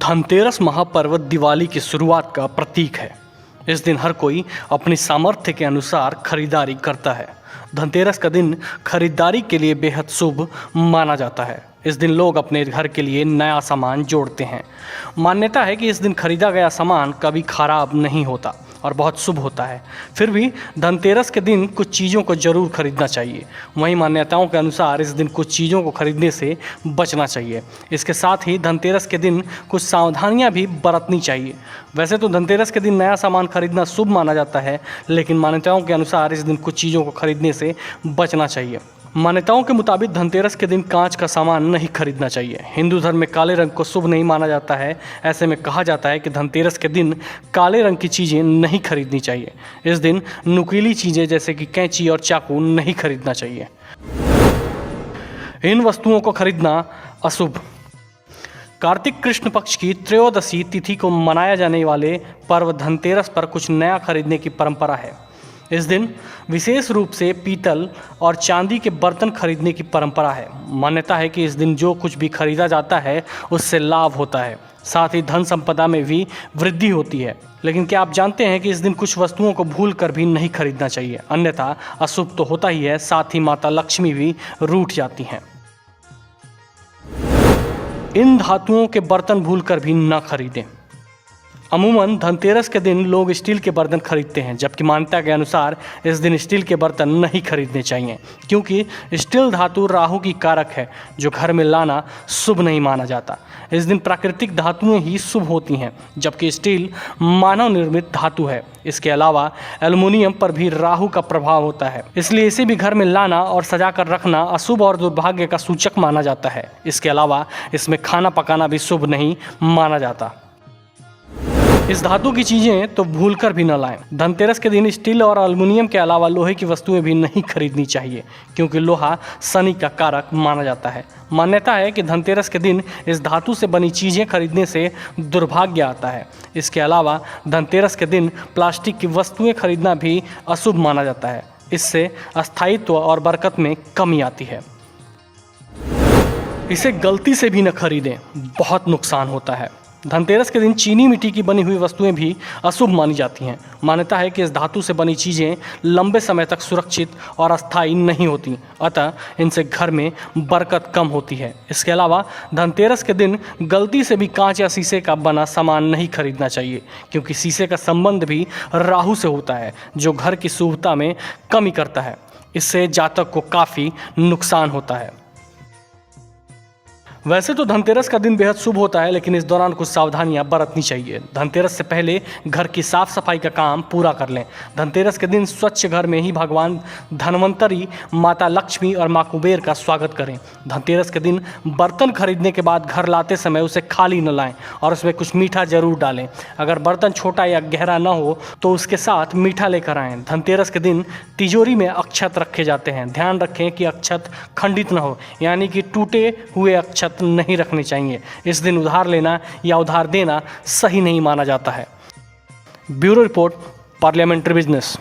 धनतेरस महापर्व दिवाली की शुरुआत का प्रतीक है। इस दिन हर कोई अपनी सामर्थ्य के अनुसार खरीदारी करता है। धनतेरस का दिन खरीदारी के लिए बेहद शुभ माना जाता है। इस दिन लोग अपने घर के लिए नया सामान जोड़ते हैं। मान्यता है कि इस दिन खरीदा गया सामान कभी खराब नहीं होता और बहुत शुभ होता है। फिर भी धनतेरस के दिन कुछ चीज़ों को ज़रूर खरीदना चाहिए। वहीं मान्यताओं के अनुसार इस दिन कुछ चीज़ों को खरीदने से बचना चाहिए। इसके साथ ही धनतेरस के दिन कुछ सावधानियां भी बरतनी चाहिए। वैसे तो धनतेरस के दिन नया सामान खरीदना शुभ माना जाता है, लेकिन मान्यताओं के अनुसार इस दिन कुछ चीज़ों को खरीदने से बचना चाहिए। मान्यताओं के मुताबिक धनतेरस के दिन कांच का सामान नहीं खरीदना चाहिए। हिंदू धर्म में काले रंग को शुभ नहीं माना जाता है। ऐसे में कहा जाता है कि धनतेरस के दिन काले रंग की चीज़ें नहीं खरीदनी चाहिए। इस दिन नुकीली चीज़ें जैसे कि कैंची और चाकू नहीं खरीदना चाहिए। इन वस्तुओं को खरीदना अशुभ। कार्तिक कृष्ण पक्ष की त्रयोदशी तिथि को मनाया जाने वाले पर्व धनतेरस पर कुछ नया खरीदने की परंपरा है। इस दिन विशेष रूप से पीतल और चांदी के बर्तन खरीदने की परंपरा है। मान्यता है कि इस दिन जो कुछ भी खरीदा जाता है उससे लाभ होता है, साथ ही धन संपदा में भी वृद्धि होती है। लेकिन क्या आप जानते हैं कि इस दिन कुछ वस्तुओं को भूल कर भी नहीं खरीदना चाहिए, अन्यथा अशुभ तो होता ही है, साथ ही माता लक्ष्मी भी रूठ जाती हैं। इन धातुओं के बर्तन भूल कर भी न खरीदें। अमूमन धनतेरस के दिन लोग स्टील के बर्तन खरीदते हैं, जबकि मान्यता के अनुसार इस दिन स्टील के बर्तन नहीं खरीदने चाहिए, क्योंकि स्टील धातु राहु की कारक है, जो घर में लाना शुभ नहीं माना जाता। इस दिन प्राकृतिक धातुएं ही शुभ होती हैं, जबकि स्टील मानव निर्मित धातु है। इसके अलावा एल्युमिनियम पर भी राहु का प्रभाव होता है, इसलिए इसे भी घर में लाना और सजा कर रखना अशुभ और दुर्भाग्य का सूचक माना जाता है। इसके अलावा इसमें खाना पकाना भी शुभ नहीं माना जाता। इस धातु की चीज़ें तो भूलकर भी न लाएं। धनतेरस के दिन स्टील और एल्युमिनियम के अलावा लोहे की वस्तुएं भी नहीं खरीदनी चाहिए, क्योंकि लोहा शनि का कारक माना जाता है। मान्यता है कि धनतेरस के दिन इस धातु से बनी चीज़ें खरीदने से दुर्भाग्य आता है। इसके अलावा धनतेरस के दिन प्लास्टिक की वस्तुएं खरीदना भी अशुभ माना जाता है। इससे स्थायित्व और बरकत में कमी आती है। इसे गलती से भी न खरीदें, बहुत नुकसान होता है। धनतेरस के दिन चीनी मिट्टी की बनी हुई वस्तुएं भी अशुभ मानी जाती हैं। मान्यता है कि इस धातु से बनी चीज़ें लंबे समय तक सुरक्षित और अस्थायी नहीं होती, अतः इनसे घर में बरकत कम होती है। इसके अलावा धनतेरस के दिन गलती से भी कांच या शीशे का बना सामान नहीं खरीदना चाहिए, क्योंकि शीशे का संबंध भी राहु से होता है, जो घर की शुभता में कमी करता है। इससे जातक को काफ़ी नुकसान होता है। वैसे तो धनतेरस का दिन बेहद शुभ होता है, लेकिन इस दौरान कुछ सावधानियां बरतनी चाहिए। धनतेरस से पहले घर की साफ सफाई का काम पूरा कर लें। धनतेरस के दिन स्वच्छ घर में ही भगवान धनवंतरी, माता लक्ष्मी और माँ कुबेर का स्वागत करें। धनतेरस के दिन बर्तन खरीदने के बाद घर लाते समय उसे खाली न लाएं और उसमें कुछ मीठा जरूर डालें। अगर बर्तन छोटा या गहरा न हो तो उसके साथ मीठा लेकर आएँ। धनतेरस के दिन तिजोरी में अक्षत रखे जाते हैं। ध्यान रखें कि अक्षत खंडित न हो, यानी कि टूटे हुए अक्षत नहीं रखने चाहिए। इस दिन उधार लेना या उधार देना सही नहीं माना जाता है। Bureau report, parliamentary business.